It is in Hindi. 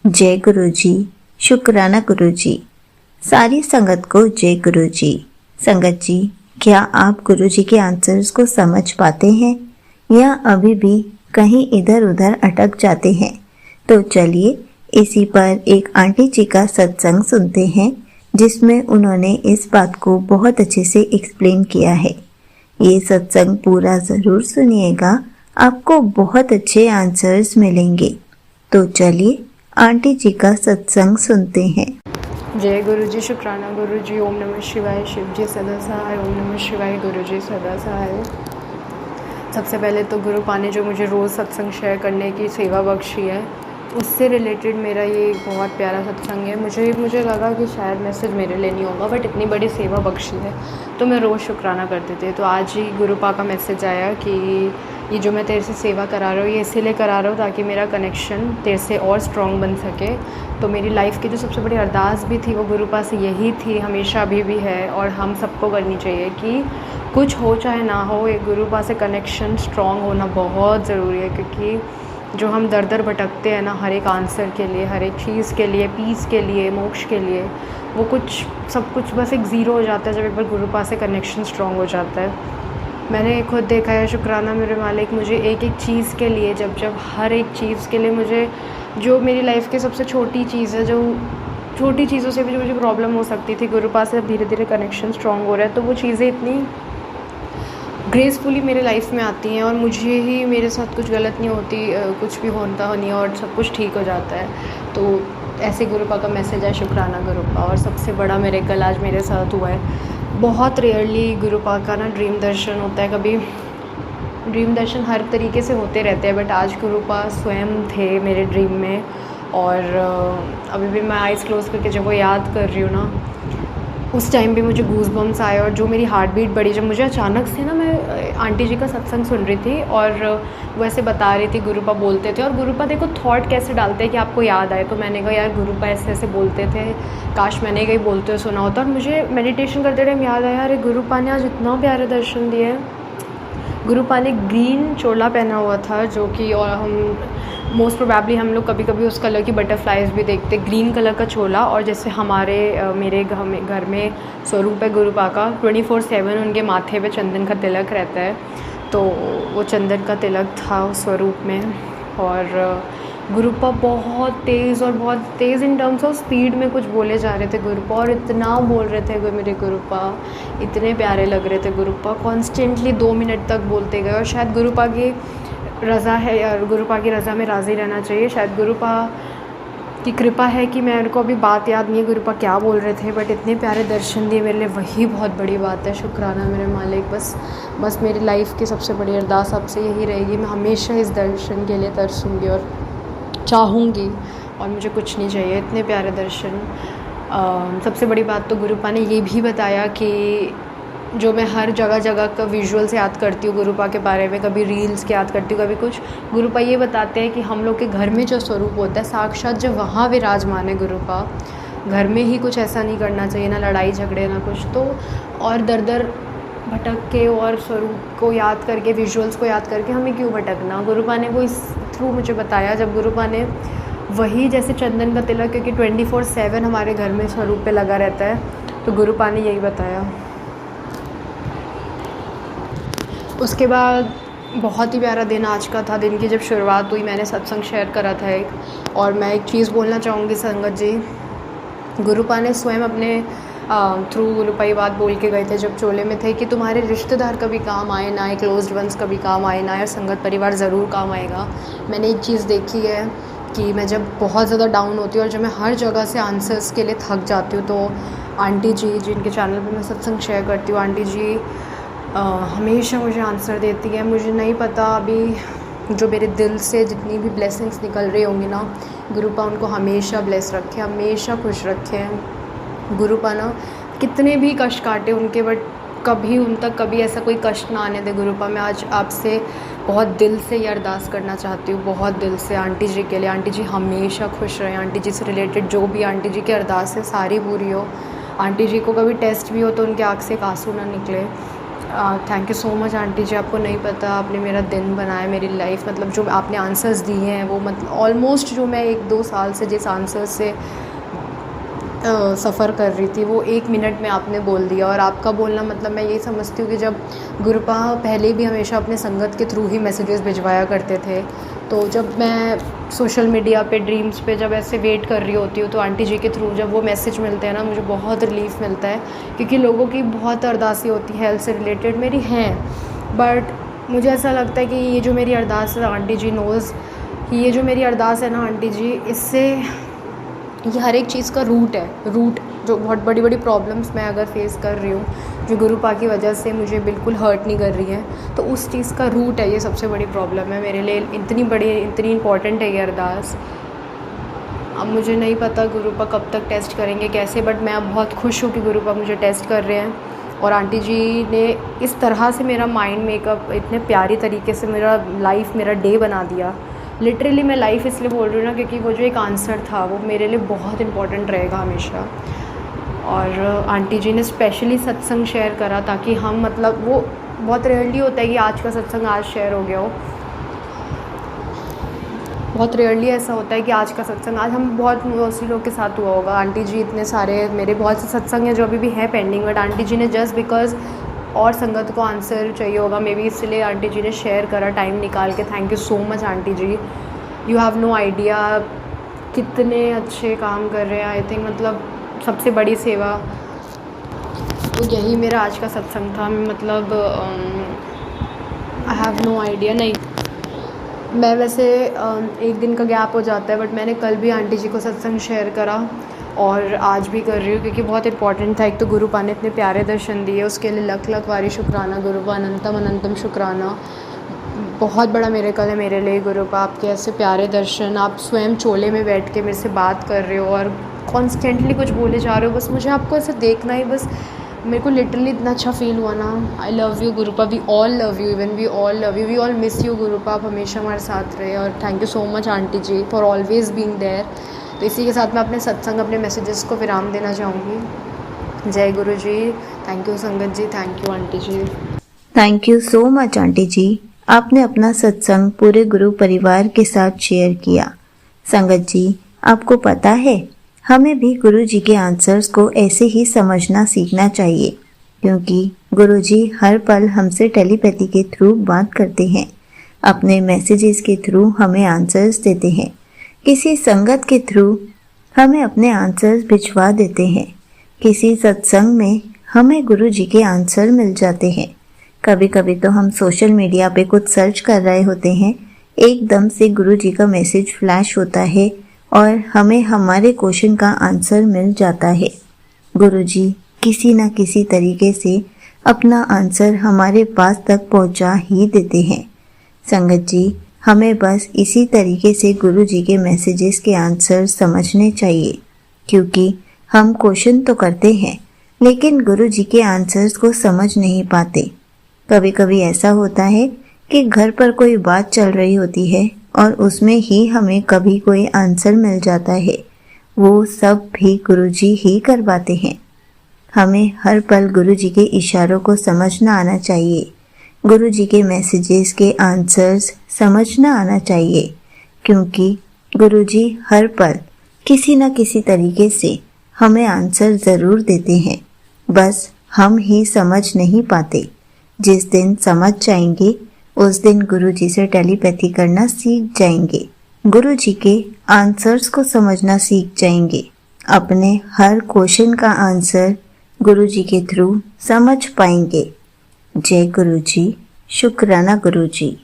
जय गुरु जी। शुक्राना गुरु जी। सारी संगत को जय गुरु जी। संगत जी, क्या आप गुरु जी के आंसर्स को समझ पाते हैं या अभी भी कहीं इधर उधर अटक जाते हैं? तो चलिए इसी पर एक आंटी जी का सत्संग सुनते हैं, जिसमें उन्होंने इस बात को बहुत अच्छे से एक्सप्लेन किया है। ये सत्संग पूरा जरूर सुनिएगा, आपको बहुत अच्छे आंसर्स मिलेंगे। तो चलिए आंटी जी का सत्संग सुनते हैं। जय गुरु जी। शुक्राना गुरु जी। ओम नमः शिवाय। शिव जी सदा सहाय। ओम नमः शिवाय। गुरु जी सदा सहाय। सबसे पहले तो गुरु पा ने जो मुझे रोज़ सत्संग शेयर करने की सेवा बख्शी है, उससे रिलेटेड मेरा ये बहुत प्यारा सत्संग है। मुझे लगा कि शायद मैसेज मेरे लिए नहीं होगा, बट इतनी बड़ी सेवा बख्शी है तो मैं रोज़ शुक्राना करती थी। तो आज ही गुरु पा का मैसेज आया कि ये जो मैं तेरे से सेवा करा रहा हूँ, ये इसीलिए करा रहा हूँ ताकि मेरा कनेक्शन तेरे से और स्ट्रॉन्ग बन सके। तो मेरी लाइफ़ की जो सबसे बड़ी अरदास भी थी वो गुरु पा से यही थी, हमेशा अभी भी है, और हम सबको करनी चाहिए कि कुछ हो चाहे ना हो, एक गुरु पा से कनेक्शन स्ट्रॉन्ग होना बहुत ज़रूरी है। क्योंकि जो हम दर दर भटकते हैं ना, हर एक आंसर के लिए, हर एक चीज़ के लिए, पीस के लिए, मोक्ष के लिए, वो सब कुछ बस एक ज़ीरो हो जाता है जब एक बार गुरु पा से कनेक्शन स्ट्रॉन्ग हो जाता है। मैंने खुद देखा है, शुक्राना मेरे मालिक, मुझे एक एक चीज़ के लिए, जब हर एक चीज़ के लिए मुझे, जो मेरी लाइफ़ की सबसे छोटी चीज़ है, जो छोटी चीज़ों से भी जो मुझे प्रॉब्लम हो सकती थी, गुरु पा से अब धीरे धीरे कनेक्शन स्ट्रॉन्ग हो रहा है। तो वो चीज़ें इतनी ग्रेसफुली मेरे लाइफ में आती हैं और मुझे ही, मेरे साथ कुछ गलत नहीं होती, कुछ भी होता नहीं और सब कुछ ठीक हो जाता है। तो ऐसे गुरु पा का मैसेज है, शुक्राना गुरु पा। और सबसे बड़ा मिरेकल आज मेरे साथ हुआ है। बहुत रेयरली गुरु पा का ना ड्रीम दर्शन होता है। कभी ड्रीम दर्शन हर तरीके से होते रहते हैं, बट आज गुरु पा स्वयं थे मेरे ड्रीम में। और अभी भी मैं आइज़ क्लोज करके जब वो याद कर रही हूँ ना, उस टाइम भी मुझे गूज बम्स आए और जो मेरी हार्ट बीट बढ़ी, जब मुझे अचानक से ना, मैं आंटी जी का सत्संग सुन रही थी और वो ऐसे बता रही थी, गुरुपा बोलते थे, और गुरुपा देखो थॉट कैसे डालते हैं कि आपको याद आए। तो मैंने कहा यार गुरुपा ऐसे ऐसे बोलते थे, काश मैंने कहीं बोलते हुए सुना होता। और मुझे मेडिटेशन करते टाइम याद आया, अरे गुरुपा ने आज इतना प्यारे दर्शन दिए। गुरुपा ने ग्रीन चोला पहना हुआ था, जो कि, और हम मोस्ट प्रोबेबली हम लोग कभी कभी उस कलर की बटरफ्लाइज भी देखते, ग्रीन कलर का चोला। और जैसे मेरे घर में स्वरूप है गुरु पा का, 24/7 उनके माथे पे चंदन का तिलक रहता है, तो वो चंदन का तिलक था उस स्वरूप में। और गुरुपा बहुत तेज़ इन टर्म्स ऑफ स्पीड में कुछ बोले जा रहे थे गुरुपा, और इतना बोल रहे थे मेरे गुरुपा, इतने प्यारे लग रहे थे गुरुपा। कॉन्स्टेंटली 2 मिनट तक बोलते गए। और शायद गुरुपा की रज़ा है, यार गुरुपा की रज़ा में राज़ी रहना चाहिए। शायद गुरुपा की कृपा है कि मेरे को अभी बात याद नहीं है गुरुपा क्या बोल रहे थे, बट इतने प्यारे दर्शन दिए मेरे लिए, वही बहुत बड़ी बात है। शुक्राना मेरे मालिक। बस मेरी लाइफ़ की सबसे बड़ी अरदास आपसे यही रहेगी, मैं हमेशा इस दर्शन के लिए तरसूँगी और चाहूँगी, और मुझे कुछ नहीं चाहिए, इतने प्यारे दर्शन। सबसे बड़ी बात तो गुरुपा ने ये भी बताया कि जो मैं हर जगह का विजुअल्स याद करती हूँ गुरुपा के बारे में, कभी रील्स के याद करती हूँ, कभी कुछ, गुरुपा ये बताते हैं कि हम लोग के घर में जो स्वरूप होता है साक्षात, जब वहाँ विराजमान है गुरुपा, घर में ही कुछ ऐसा नहीं करना चाहिए, ना लड़ाई झगड़े ना कुछ। तो और दर दर भटक के और स्वरूप को याद करके, विजुअल्स को याद करके हमें क्यों भटकना। गुरुपा ने वो इस थ्रू मुझे बताया, जब गुरुपा ने वही जैसे चंदन का तिलक, क्योंकि 24/7 हमारे घर में स्वरूप पे लगा रहता है, तो गुरुपा ने यही बताया। उसके बाद बहुत ही प्यारा दिन आज का था। दिन की जब शुरुआत हुई, मैंने सत्संग शेयर करा था एक, और मैं एक चीज़ बोलना चाहूँगी संगत जी, गुरुपा ने स्वयं अपने थ्रू गुरुपा ये बात बोल के गए थे जब चोले में थे, कि तुम्हारे रिश्तेदार कभी काम आए ना आए, क्लोज्ड वंस कभी काम आए ना आए, संगत परिवार ज़रूर काम आएगा। मैंने एक चीज़ देखी है कि मैं जब बहुत ज़्यादा डाउन होती हूँ और जब मैं हर जगह से आंसर्स के लिए थक जाती हूँ, तो आंटी जी, जिनके चैनल पर मैं सत्संग शेयर करती हूँ, आंटी जी हमेशा मुझे आंसर देती है। मुझे नहीं पता अभी जो मेरे दिल से जितनी भी ब्लेसिंग्स निकल रही होंगी ना, गुरुपा उनको हमेशा ब्लेस रखे, हमेशा खुश रखे। गुरुपा ना कितने भी कष्ट काटे उनके, बट कभी उन तक कभी ऐसा कोई कष्ट ना आने दे गुरुपा। मैं आज आपसे बहुत दिल से ये अरदास करना चाहती हूँ, बहुत दिल से, आंटी जी के लिए। आंटी जी हमेशा खुश रहें, आंटी जी से रिलेटेड जो भी आंटी जी की अरदास है सारी पूरी हो। आंटी जी को कभी टेस्ट भी हो तो उनके आँख से एक आंसू ना निकले। Thank you so much aunty ji. आपको नहीं पता, आपने मेरा दिन बनाया, मेरी लाइफ, मतलब जो आपने आंसर्स दिए हैं वो मतलब ऑलमोस्ट जो मैं 1-2 साल से जिस आंसर्स से सफ़र कर रही थी वो 1 मिनट में आपने बोल दिया। और आपका बोलना मतलब मैं ये समझती हूँ कि जब गुरुपा पहले भी हमेशा अपने संगत के थ्रू ही मैसेजेस भिजवाया करते थे, तो जब मैं सोशल मीडिया पे ड्रीम्स पे जब ऐसे वेट कर रही होती हूँ तो आंटी जी के थ्रू जब वो मैसेज मिलते हैं ना, मुझे बहुत रिलीफ़ मिलता है। क्योंकि लोगों की बहुत अरदासें होती हैं हेल्थ से रिलेटेड, मेरी हैं, बट मुझे ऐसा लगता है कि ये जो मेरी अरदास है, आंटी जी नोज़, ये जो मेरी अरदास है ना आंटी जी, इससे ये हर एक चीज़ का रूट जो बहुत बड़ी बड़ी प्रॉब्लम्स मैं अगर फेस कर रही हूँ जो गुरुपा की वजह से मुझे बिल्कुल हर्ट नहीं कर रही है, तो उस चीज़ का रूट है, ये सबसे बड़ी प्रॉब्लम है मेरे लिए। इतनी इम्पॉर्टेंट है ये अरदास। अब मुझे नहीं पता गुरुपा कब तक टेस्ट करेंगे, कैसे, बट मैं अब बहुत खुश हूँ कि गुरुपा मुझे टेस्ट कर रहे हैं। और आंटी जी ने इस तरह से मेरा माइंड मेकअप इतने प्यारी तरीके से मेरा लाइफ, मेरा डे बना दिया। लिटरली मैं लाइफ इसलिए बोल रही हूँ ना क्योंकि वो जो एक आंसर था वो मेरे लिए बहुत इम्पॉर्टेंट रहेगा हमेशा। और आंटी जी ने स्पेशली सत्संग शेयर करा ताकि हम, मतलब वो बहुत रेयरली होता है कि आज का सत्संग आज शेयर हो गया हो, बहुत रेयरली ऐसा होता है कि आज का सत्संग आज हम, बहुत मोस्टली लोग के साथ हुआ होगा। आंटी जी इतने सारे, मेरे बहुत से सत्संग हैं जो अभी भी हैं पेंडिंग, बट आंटी जी ने जस्ट बिकॉज़ और संगत को आंसर चाहिए होगा मे बी, इसलिए आंटी जी ने शेयर करा टाइम निकाल के। Thank you so much aunty ji, you have no idea कितने अच्छे काम कर रहे हैं। आई थिंक मतलब सबसे बड़ी सेवा तो यही मेरा आज का सत्संग था। मतलब आई हैव नो आइडिया। नहीं, मैं वैसे एक दिन का गैप हो जाता है, बट मैंने कल भी आंटी जी को सत्संग शेयर करा और आज भी कर रही हूँ क्योंकि बहुत इंपॉर्टेंट था। एक तो गुरुपा ने इतने प्यारे दर्शन दिए, उसके लिए लख लख वारी शुक्राना गुरुपा, अनंतम अनंतम शुक्राना। बहुत बड़ा मिरेकल है मेरे लिए गुरुपा, आपके ऐसे प्यारे दर्शन। आप स्वयं चोले में बैठ के मेरे से बात कर रहे हो और कॉन्स्टेंटली कुछ बोले जा रहे हो, बस मुझे आपको ऐसे देखना ही, बस मेरे को लिटरली इतना अच्छा फील हुआ ना। I love you Gurupa, we all love you, even we all love you, we all miss you Gurupa. आप हमेशा हमारे साथ रहे और thank you so much aunty ji for always being there. तो इसी के साथ मैं अपने सत्संग, अपने मैसेजेस को विराम देना चाहूँगी। जय गुरु जी। Thank you Sangat ji, thank you aunty ji. Thank you so much aunty ji, आपने अपना सत्संग पूरे गुरु परिवार के साथ शेयर किया। संगत जी, आपको पता है हमें भी गुरु जी के आंसर्स को ऐसे ही समझना सीखना चाहिए, क्योंकि गुरु जी हर पल हमसे टेलीपैथी के थ्रू बात करते हैं, अपने मैसेजेस के थ्रू हमें आंसर्स देते हैं, किसी संगत के थ्रू हमें अपने आंसर्स भिजवा देते हैं, किसी सत्संग में हमें गुरु जी के आंसर मिल जाते हैं। कभी कभी तो हम सोशल मीडिया पे कुछ सर्च कर रहे होते हैं, एकदम से गुरु जी का मैसेज फ्लैश होता है और हमें हमारे क्वेश्चन का आंसर मिल जाता है। गुरु जी किसी न किसी तरीके से अपना आंसर हमारे पास तक पहुंचा ही देते हैं। संगत जी, हमें बस इसी तरीके से गुरु जी के मैसेजेस के आंसर समझने चाहिए, क्योंकि हम क्वेश्चन तो करते हैं लेकिन गुरु जी के आंसर्स को समझ नहीं पाते। कभी कभी ऐसा होता है कि घर पर कोई बात चल रही होती है और उसमें ही हमें कभी कोई आंसर मिल जाता है, वो सब भी गुरु जी ही करवाते हैं। हमें हर पल गुरु जी के इशारों को समझना आना चाहिए, गुरु जी के मैसेजेस के आंसर्स समझना आना चाहिए, क्योंकि गुरु जी हर पल किसी न किसी तरीके से हमें आंसर ज़रूर देते हैं, बस हम ही समझ नहीं पाते। जिस दिन समझ जाएंगे उस दिन गुरु जी से टेलीपैथी करना सीख जाएंगे, गुरु जी के आंसर्स को समझना सीख जाएंगे, अपने हर क्वेश्चन का आंसर गुरु जी के थ्रू समझ पाएंगे। जय गुरु जी, शुक्राना गुरु जी।